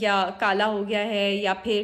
یا کالا ہو گیا ہے، یا پھر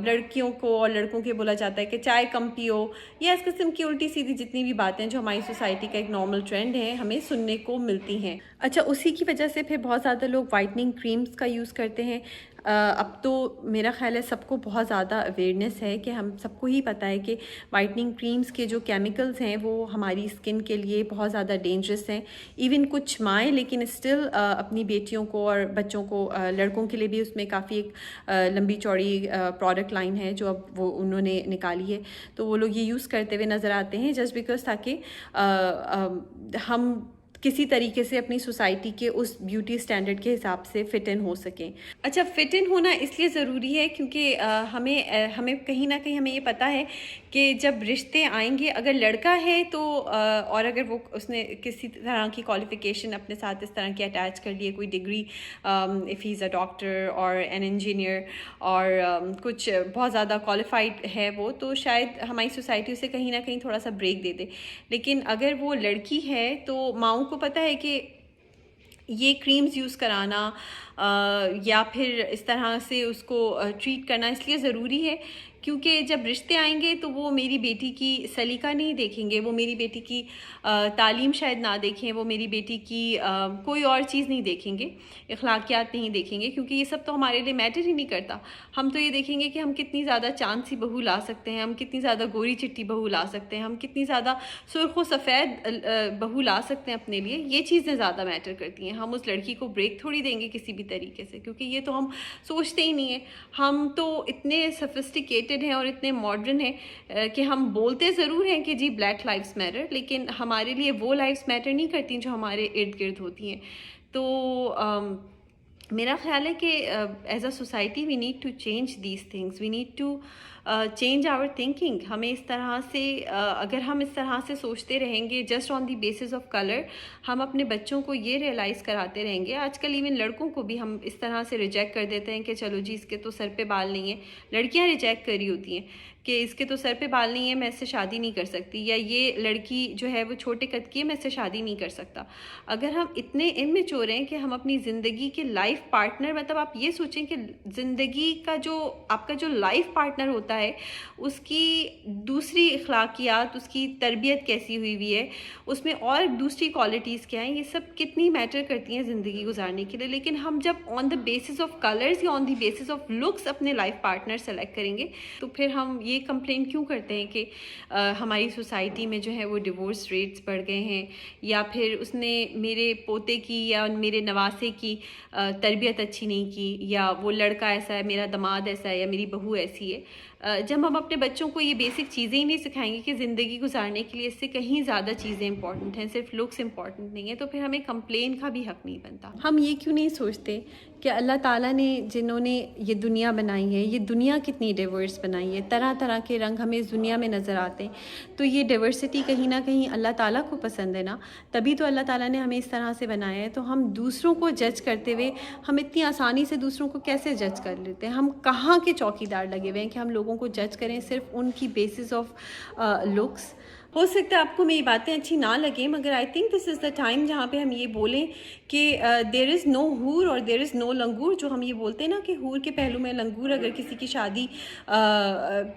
لڑکیوں کو اور لڑکوں کے بولا جاتا ہے کہ چائے کم پیو، یا اس قسم کی الٹی سیدھی جتنی بھی باتیں جو ہماری سوسائٹی کا ایک نارمل ٹرینڈ ہے ہمیں سننے کو ملتی ہیں۔ اچھا، اسی کی وجہ سے پھر بہت زیادہ لوگ وائٹننگ کریمز کا یوز کرتے ہیں۔ اب تو میرا خیال ہے سب کو بہت زیادہ اویئرنیس ہے کہ ہم سب کو ہی پتہ ہے کہ وائٹننگ کریمز کے جو کیمیکلز ہیں وہ ہماری اسکن کے لیے بہت زیادہ ڈینجرس ہیں۔ ایون کچھ مائیں لیکن اسٹل اپنی بیٹیوں کو اور بچوں کو، لڑکوں کے لیے بھی اس میں کافی ایک لمبی چوڑی پروڈکٹ لائن ہے جو اب وہ انہوں نے نکالی ہے، تو وہ لوگ یہ یوز کرتے ہوئے نظر آتے ہیں جسٹ بیکاز تاکہ ہم کسی طریقے سے اپنی سوسائٹی کے اس بیوٹی اسٹینڈرڈ کے حساب سے فٹ ان ہو سکیں۔ اچھا، فٹ ان ہونا اس لیے ضروری ہے کیونکہ ہمیں کہیں نہ کہیں ہمیں یہ پتہ ہے کہ جب رشتے آئیں گے، اگر لڑکا ہے تو اور اگر وہ اس نے کسی طرح کی کوالیفیکیشن اپنے ساتھ اس طرح کی اٹیچ کر لیے، کوئی degree, if he is a doctor اور این انجینئر، اور کچھ بہت زیادہ کوالیفائڈ ہے وہ، تو شاید ہماری سوسائٹی اسے کہیں نہ کہیں تھوڑا سا بریک دے دے۔ لیکن اگر وہ لڑکی ہے تو ماؤں کو پتہ ہے کہ یہ کریمز یوز کرانا یا پھر اس طرح سے اس کو ٹریٹ کرنا اس لیے ضروری ہے کیونکہ جب رشتے آئیں گے تو وہ میری بیٹی کی سلیقہ نہیں دیکھیں گے، وہ میری بیٹی کی تعلیم شاید نہ دیکھیں، وہ میری بیٹی کی کوئی اور چیز نہیں دیکھیں گے، اخلاقیات نہیں دیکھیں گے، کیونکہ یہ سب تو ہمارے لیے میٹر ہی نہیں کرتا۔ ہم تو یہ دیکھیں گے کہ ہم کتنی زیادہ چاند سی بہو لا سکتے ہیں، ہم کتنی زیادہ گوری چٹی بہو لا سکتے ہیں، ہم کتنی زیادہ سرخ و سفید بہو لا سکتے ہیں اپنے لیے، یہ چیزیں زیادہ میٹر کرتی ہیں۔ ہم اس لڑکی کو بریک تھوڑی دیں گے کسی بھی طریقے سے، کیونکہ یہ تو ہم سوچتے ہی نہیں ہیں۔ ہم تو اتنے سفسٹیکیٹڈ ہیں اور اتنے ماڈرن ہیں کہ ہم بولتے ضرور ہیں کہ جی بلیک لائفز میٹر، لیکن ہمارے لیے وہ لائفز میٹر نہیں کرتی جو ہمارے ارد گرد ہوتی ہیں۔ تو میرا خیال ہے کہ as a society we need to change these things, we need to change our thinking. ہمیں اس طرح سے اگر ہم اس طرح سے سوچتے رہیں گے just on the basis of colour, ہم اپنے بچوں کو یہ ریئلائز کراتے رہیں گے۔ آج کل ایون لڑکوں کو بھی ہم اس طرح سے ریجیکٹ کر دیتے ہیں کہ چلو جی اس کے تو سر پہ بال نہیں ہیں، لڑکیاں ریجیکٹ کری ہوتی ہیں کہ اس کے تو سر پہ بال نہیں ہے، میں اس سے شادی نہیں کر سکتی، یا یہ لڑکی جو ہے وہ چھوٹے قد کی ہے، میں اس سے شادی نہیں کر سکتا۔ اگر ہم اتنے اممیچور ہیں کہ ہم اپنی زندگی کے لائف پارٹنر، مطلب آپ یہ سوچیں کہ زندگی کا جو آپ کا جو لائف پارٹنر ہوتا ہے اس کی دوسری اخلاقیات، اس کی تربیت کیسی ہوئی ہے، اس میں اور دوسری کوالٹیز کیا ہیں، یہ سب کتنی میٹر کرتی ہیں زندگی گزارنے کے لیے۔ لیکن ہم جب آن دا بیسس آف کلرز یا آن دی بیسس آف لکس اپنے لائف پارٹنر سلیکٹ کریں گے تو پھر ہم یہ کمپلین کیوں کرتے ہیں کہ ہماری سوسائٹی میں جو ہے وہ ڈیورس ریٹس بڑھ گئے ہیں، یا پھر اس نے میرے پوتے کی یا میرے نواسے کی تربیت اچھی نہیں کی، یا وہ لڑکا ایسا ہے، میرا داماد ایسا ہے، یا میری بہو ایسی ہے۔ جب ہم اپنے بچوں کو یہ بیسک چیزیں ہی نہیں سکھائیں گے کہ زندگی گزارنے کے لیے اس سے کہیں زیادہ چیزیں امپورٹنٹ ہیں، صرف لکس امپورٹنٹ نہیں ہے، تو پھر ہمیں کمپلین کا بھی حق نہیں بنتا۔ ہم یہ کیوں نہیں سوچتے کہ اللہ تعالیٰ نے جنہوں نے یہ دنیا بنائی ہے، یہ دنیا کتنی ڈیورس بنائی ہے، طرح طرح کے رنگ ہمیں اس دنیا میں نظر آتے ہیں، تو یہ ڈیورسٹی کہیں نہ کہیں اللہ تعالیٰ کو پسند ہے نا، تبھی تو اللہ تعالیٰ نے ہمیں اس طرح سے بنایا ہے۔ تو ہم دوسروں کو جج کرتے ہوئے ہم اتنی آسانی سے دوسروں کو کیسے جج کر لیتے ہیں؟ ہم کہاں کے چوکیدار لگے ہوئے ہیں کہ ہم لوگوں کو جج کریں صرف ان کی بیسس آف لکس؟ ہو سکتا ہے آپ کو میری باتیں اچھی نہ لگیں، مگر I think this is the time جہاں پہ ہم یہ بولیں کہ دیر از نو حور اور دیر از نو لنگور۔ جو ہم یہ بولتے ہیں نا کہ حور کے پہلو میں لنگور، اگر کسی کی شادی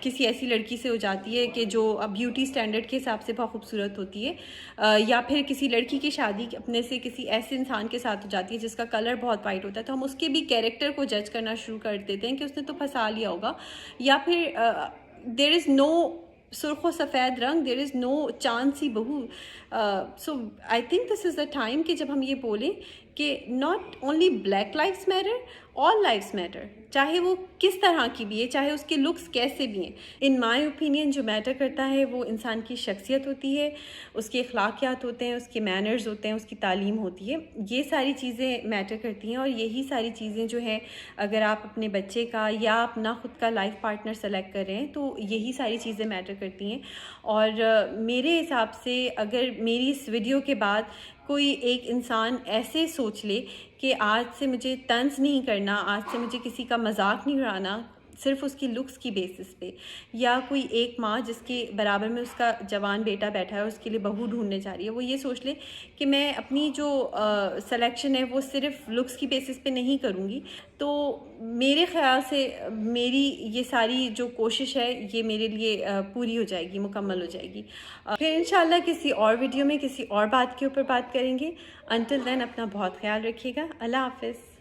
کسی ایسی لڑکی سے ہو جاتی ہے کہ جو بیوٹی اسٹینڈرڈ کے حساب سے بہت خوبصورت ہوتی ہے، یا پھر کسی لڑکی کی شادی اپنے سے کسی ایسے انسان کے ساتھ ہو جاتی ہے جس کا کلر بہت وائٹ ہوتا ہے، تو ہم اس کے بھی کیریکٹر کو جج کرنا شروع کر دیتے ہیں کہ اس نے تو پھنسا لیا ہوگا، یا پھر دیر از نو سرخ و سفید رنگ، دیر از نو چاند سی بہو۔ سو I think this is the time کہ جب ہم یہ بولیں کہ not only black lives matter, all lives matter, چاہے وہ کس طرح کی بھی ہے، چاہے اس کے لکس کیسے بھی ہیں۔ ان مائی اوپینین جو میٹر کرتا ہے وہ انسان کی شخصیت ہوتی ہے، اس کے اخلاقیات ہوتے ہیں، اس کے مینرز ہوتے ہیں، اس کی تعلیم ہوتی ہے، یہ ساری چیزیں میٹر کرتی ہیں۔ اور یہی ساری چیزیں جو ہیں اگر آپ اپنے بچے کا یا اپنا خود کا لائف پارٹنر سلیکٹ کر رہے ہیں تو یہی ساری چیزیں میٹر کرتی ہیں۔ اور میرے حساب سے اگر میری اس ویڈیو کے بعد کوئی ایک انسان ایسے سوچ لے کہ آج سے مجھے طنز نہیں کرنا، آج سے مجھے کسی کا مذاق نہیں اڑانا، صرف اس کی لکس کی بیسس پہ، یا کوئی ایک ماں جس کے برابر میں اس کا جوان بیٹا بیٹھا ہے، اس کے لیے بہو ڈھونڈنے جا رہی ہے، وہ یہ سوچ لے کہ میں اپنی جو سلیکشن ہے وہ صرف لکس کی بیسس پہ نہیں کروں گی، تو میرے خیال سے میری یہ ساری جو کوشش ہے یہ میرے لیے پوری ہو جائے گی، مکمل ہو جائے گی۔ پھر انشاءاللہ کسی اور ویڈیو میں کسی اور بات کے اوپر بات کریں گے۔ انٹل دین اپنا بہت خیال رکھیے گا۔ اللہ حافظ۔